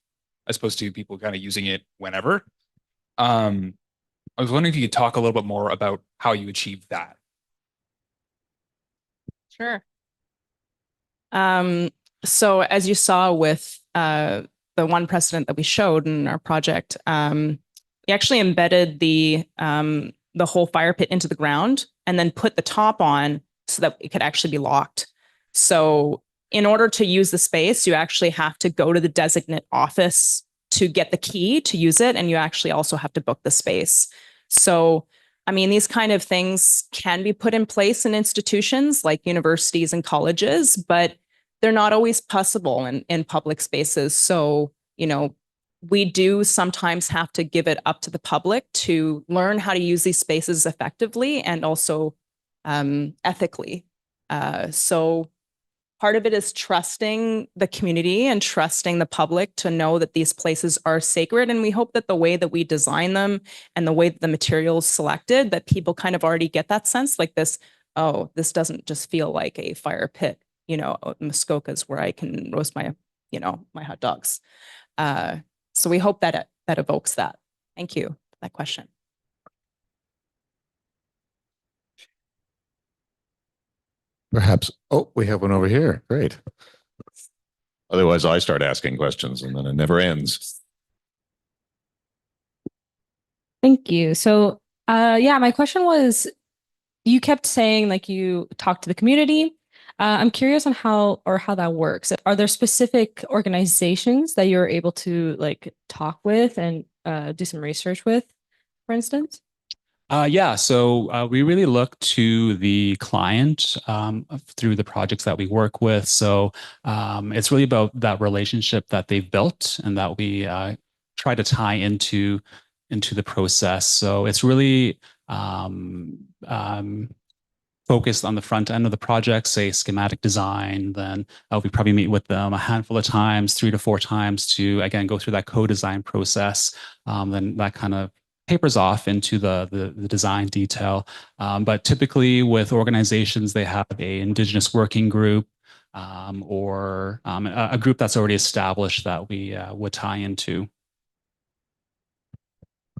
as opposed to people kind of using it whenever. I was wondering if you could talk a little bit more about how you achieved that. Sure. So as you saw with the one precedent that we showed in our project, we actually embedded the whole fire pit into the ground and then put the top on so that it could actually be locked. So in order to use the space, you actually have to go to the designate office to get the key to use it. And you actually also have to book the space. So, I mean, these kind of things can be put in place in institutions like universities and colleges, but they're not always possible in public spaces. So, you know, we do sometimes have to give it up to the public to learn how to use these spaces effectively and also ethically. So part of it is trusting the community and trusting the public to know that these places are sacred. And we hope that the way that we design them and the way that the materials selected, that people kind of already get that sense like this, oh, this doesn't just feel like a fire pit, you know, Muskoka's where I can roast my, you know, my hot dogs. So we hope that that evokes that. Thank you for that question. Perhaps. Oh, we have one over here. Great. Otherwise, I start asking questions and then it never ends. Thank you. So, yeah, my question was, you kept saying like you talk to the community. I'm curious on how that works. Are there specific organizations that you're able to like talk with and do some research with, for instance? Yeah, so we really look to the client through the projects that we work with. So it's really about that relationship that they've built and that we try to tie into the process. So it's really focused on the front end of the project, say schematic design. Then we probably meet with them a handful of times, 3 to 4 times to, again, go through that co-design process. Then that kind of papers off into the design detail. But typically with organizations, they have a Indigenous working group or a group that's already established that we would tie into.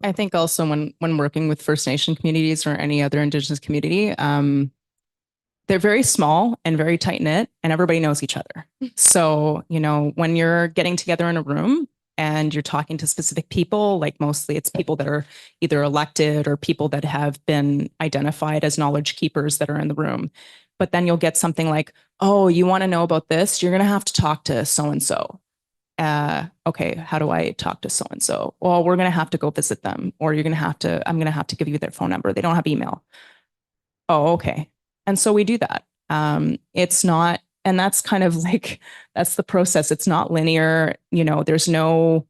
I think also when working with First Nation communities or any other Indigenous community, they're very small and very tight knit, and everybody knows each other. So, you know, when you're getting together in a room and you're talking to specific people, like mostly it's people that are either elected or people that have been identified as knowledge keepers that are in the room. But then you'll get something like, oh, you want to know about this? You're going to have to talk to so-and-so. Okay, how do I talk to so-and-so? Well, we're going to have to go visit them, or I'm going to have to give you their phone number. They don't have email. Oh, okay. And so we do that. It's not, and that's kind of like, that's the process. It's not linear. You know, there's no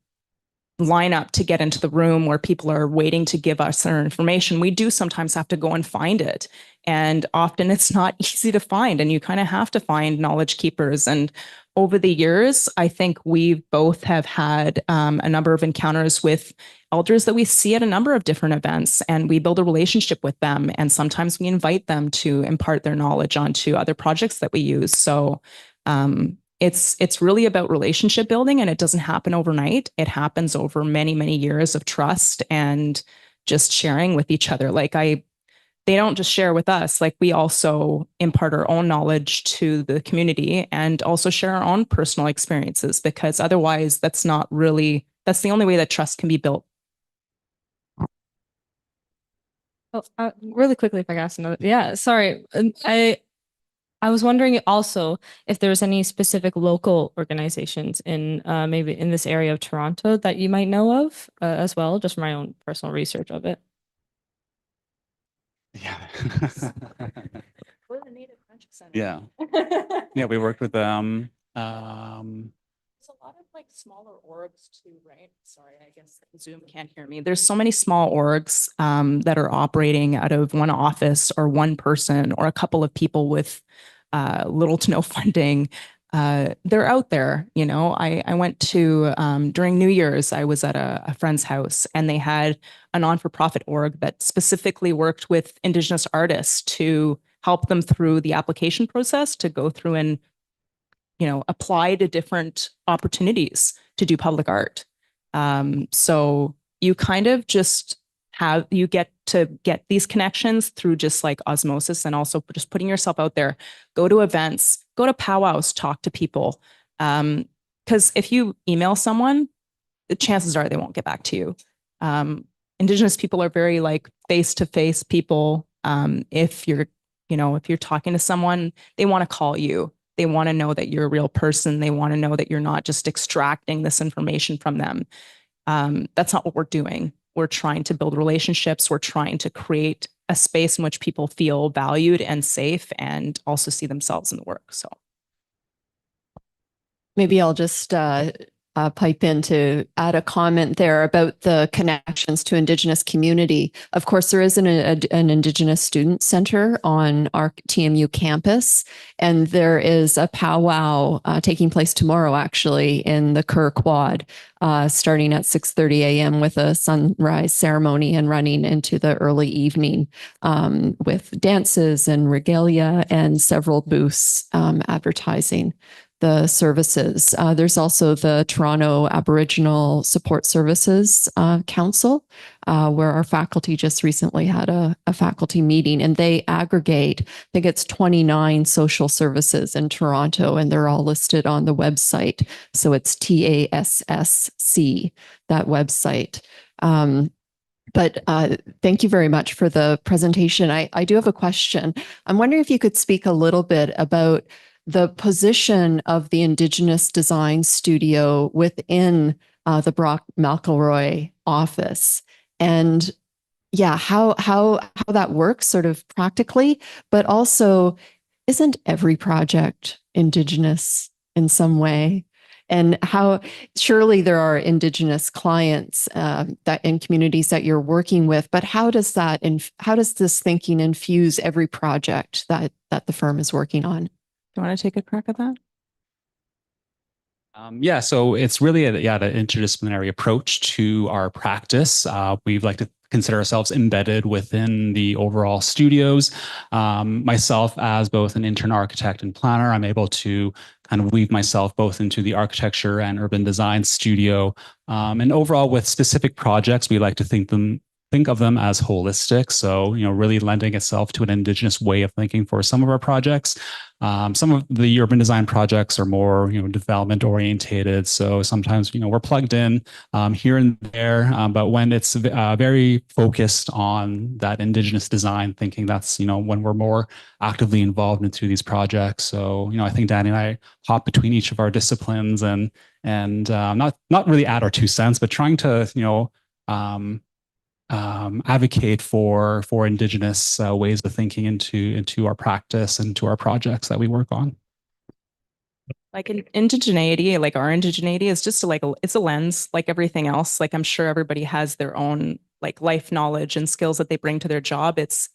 lineup to get into the room where people are waiting to give us their information. We do sometimes have to go and find it. And often it's not easy to find, and you kind of have to find knowledge keepers. And over the years, I think we both have had a number of encounters with elders that we see at a number of different events, and we build a relationship with them. And sometimes we invite them to impart their knowledge onto other projects that we use. So it's really about relationship building, and it doesn't happen overnight. It happens over many, many years of trust and just sharing with each other. Like they don't just share with us, like we also impart our own knowledge to the community and also share our own personal experiences, because otherwise that's the only way that trust can be built. Oh, really quickly, if I could ask another. Yeah, sorry. I was wondering also if there's any specific local organizations in maybe in this area of Toronto that you might know of as well, just from my own personal research of it. Yeah. We're the Native French Center. Yeah. Yeah, we worked with them. There's a lot of like smaller orgs too, right? Sorry, I guess Zoom can't hear me. There's so many small orgs that are operating out of one office or one person or a couple of people with little to no funding. They're out there, you know. I went to during New Year's, I was at a friend's house, and they had a non-for-profit org that specifically worked with Indigenous artists to help them through the application process to go through and, you know, apply to different opportunities to do public art. So you kind of just you get to get these connections through just like osmosis, and also just putting yourself out there. Go to events, go to powwows, talk to people. Because if you email someone, the chances are they won't get back to you. Indigenous people are very like face-to-face people. If you're talking to someone, they want to call you. They want to know that you're a real person. They want to know that you're not just extracting this information from them. That's not what we're doing. We're trying to build relationships. We're trying to create a space in which people feel valued and safe and also see themselves in the work. So maybe I'll just pipe in to add a comment there about the connections to Indigenous community. Of course, there is an Indigenous Student Center on our TMU campus, and there is a powwow taking place tomorrow, actually, in the Kerr Quad, starting at 6:30 a.m. with a sunrise ceremony and running into the early evening with dances and regalia and several booths advertising the services. There's also the Toronto Aboriginal Support Services Council, where our faculty just recently had a faculty meeting, and they aggregate, I think it's 29 social services in Toronto, and they're all listed on the website. So it's TASSC, that website. But thank you very much for the presentation. I do have a question. I'm wondering if you could speak a little bit about the position of the Indigenous Design Studio within the Brock McElroy office, and yeah, how that works sort of practically, but also isn't every project Indigenous in some way? And how surely there are Indigenous clients that in communities that you're working with, but how does this thinking infuse every project that the firm is working on? do you want to take a crack at that? Yeah, so it's really the interdisciplinary approach to our practice. We'd like to consider ourselves embedded within the overall studios. Myself, as both an intern architect and planner, I'm able to kind of weave myself both into the architecture and urban design studio. And overall, with specific projects, we like to think of them as holistic. So, really lending itself to an Indigenous way of thinking for some of our projects. Some of the urban design projects are more, development orientated. So sometimes, we're plugged in here and there. But when it's very focused on that Indigenous design thinking, that's, when we're more actively involved into these projects. So, I think Dani and I hop between each of our disciplines and not really add our 2 cents, but trying to, advocate for Indigenous ways of thinking into our practice and to our projects that we work on. Like indigeneity, like our indigeneity is just it's a lens like everything else. Like I'm sure everybody has their own like life knowledge and skills that they bring to their job. It's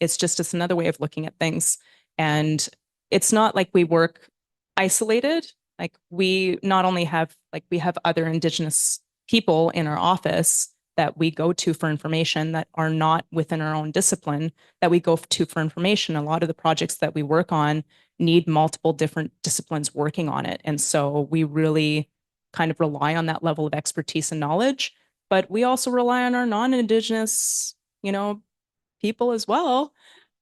another way of looking at things. And it's not like we work isolated. Like we not only have, we have other Indigenous people in our office that we go to for information that are not within our own discipline, that we go to for information. A lot of the projects that we work on need multiple different disciplines working on it. And so we really kind of rely on that level of expertise and knowledge, but we also rely on our non-Indigenous, people as well.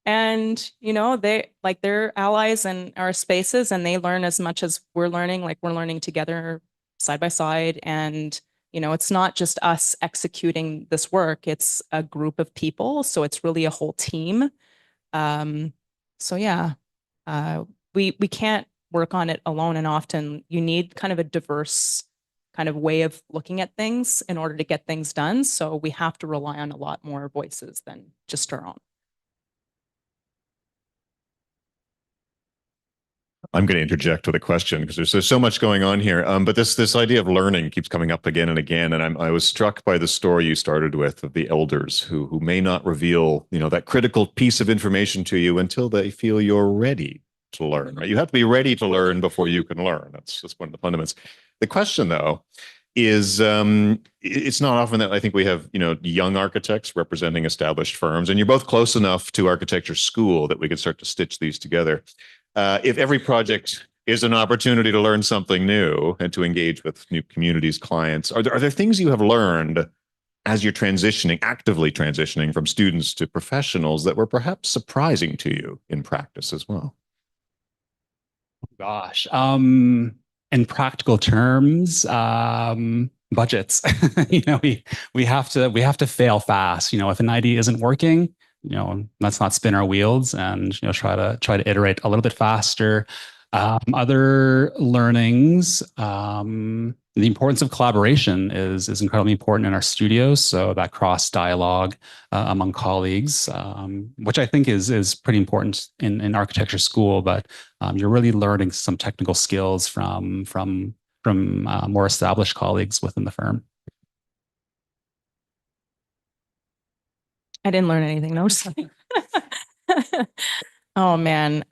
And, they're allies in our spaces, and they learn as much as we're learning, we're learning together side by side. And it's not just us executing this work, it's a group of people. So it's really a whole team. So yeah, we can't work on it alone, and often you need kind of a diverse kind of way of looking at things in order to get things done. So we have to rely on a lot more voices than just our own. I'm going to interject with a question because there's so much going on here. But this idea of learning keeps coming up again and again. And I was struck by the story you started with of the elders who may not reveal, that critical piece of information to you until they feel you're ready to learn. Right? You have to be ready to learn before you can learn. That's one of the fundamentals. The question, though, is it's not often that I think we have, young architects representing established firms, and you're both close enough to architecture school that we could start to stitch these together. If every project is an opportunity to learn something new and to engage with new communities, clients, are there things you have learned as you're actively transitioning from students to professionals that were perhaps surprising to you in practice as well? Gosh, in practical terms, budgets. We have to fail fast. If an idea isn't working, let's not spin our wheels and try to iterate a little bit faster. Other learnings, the importance of collaboration is incredibly important in our studios. So that cross dialogue among colleagues, which I think is pretty important in architecture school. But you're really learning some technical skills from more established colleagues within the firm. I didn't learn anything. No, just kidding. Oh man.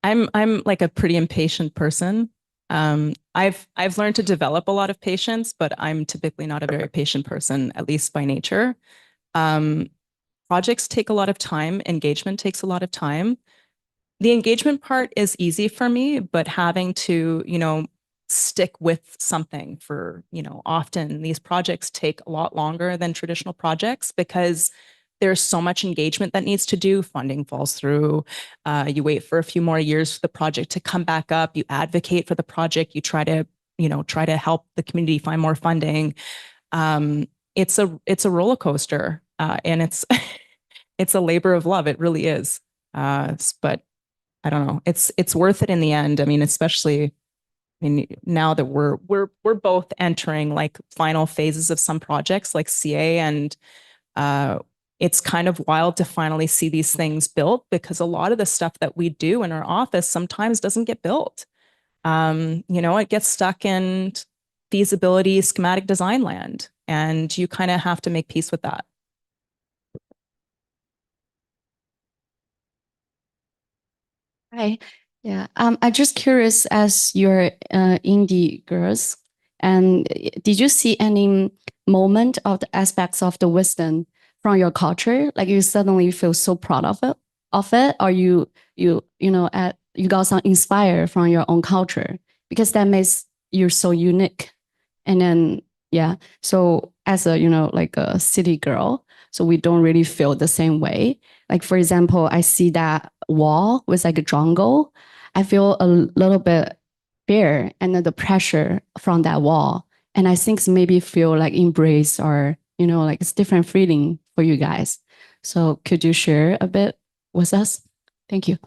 I'm like a pretty impatient person. I've learned to develop a lot of patience, but I'm typically not a very patient person, at least by nature. Projects take a lot of time. Engagement takes a lot of time. The engagement part is easy for me, but having to, stick with something for, often these projects take a lot longer than traditional projects because there's so much engagement that needs to do. Funding falls through. You wait for a few more years for the project to come back up. You advocate for the project. You try to help the community find more funding. It's a roller coaster, and it's it's a labor of love. It really is. But I don't know. It's worth it in the end. I mean, especially now that we're both entering like final phases of some projects like CA, and it's kind of wild to finally see these things built because a lot of the stuff that we do in our office sometimes doesn't get built. It gets stuck in feasibility, schematic design land, and you kind of have to make peace with that. Hi. Yeah. I'm just curious, as you're indie girls, and did you see any moment of the aspects of the wisdom from your culture? Like you suddenly feel so proud of it, or you got some inspired from your own culture because that makes you so unique. And then yeah, so as a like a city girl, so we don't really feel the same way. Like for example, I see that wall with like a jungle. I feel a little bit fear and then the pressure from that wall. And I think maybe feel like embrace or, like it's different feeling for you guys. So could you share a bit with us? Thank you.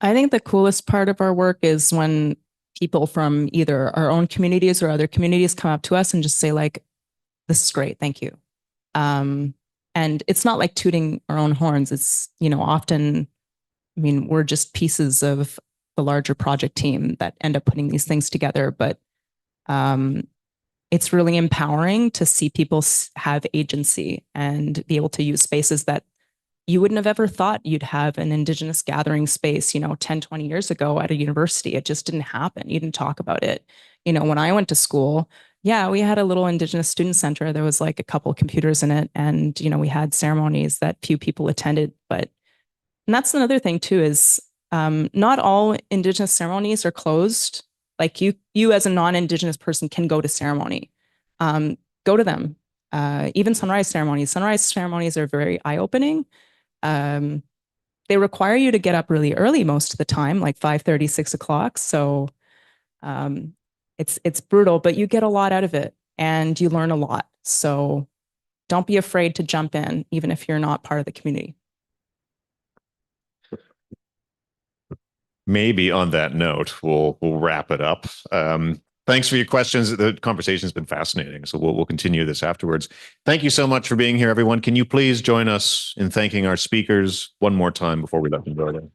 I think the coolest part of our work is when people from either our own communities or other communities come up to us and just say like, this is great, thank you. And it's not like tooting our own horns. It's, often, we're just pieces of the larger project team that end up putting these things together. But it's really empowering to see people have agency and be able to use spaces that you wouldn't have ever thought you'd have an Indigenous gathering space, 10, 20 years ago at a university. It just didn't happen. You didn't talk about it. When I went to school, yeah, we had a little Indigenous student center. There was like a couple of computers in it. And, we had ceremonies that few people attended. And that's another thing too, is not all Indigenous ceremonies are closed. Like you as a non-Indigenous person can go to ceremony. Go to them. Even sunrise ceremonies. Sunrise ceremonies are very eye-opening. They require you to get up really early most of the time, like 5:30, 6 o'clock. So it's brutal, but you get a lot out of it and you learn a lot. So don't be afraid to jump in, even if you're not part of the community. Maybe on that note, we'll wrap it up. Thanks for your questions. The conversation has been fascinating, so we'll continue this afterwards. Thank you so much for being here, everyone. Can you please join us in thanking our speakers one more time before we let them go?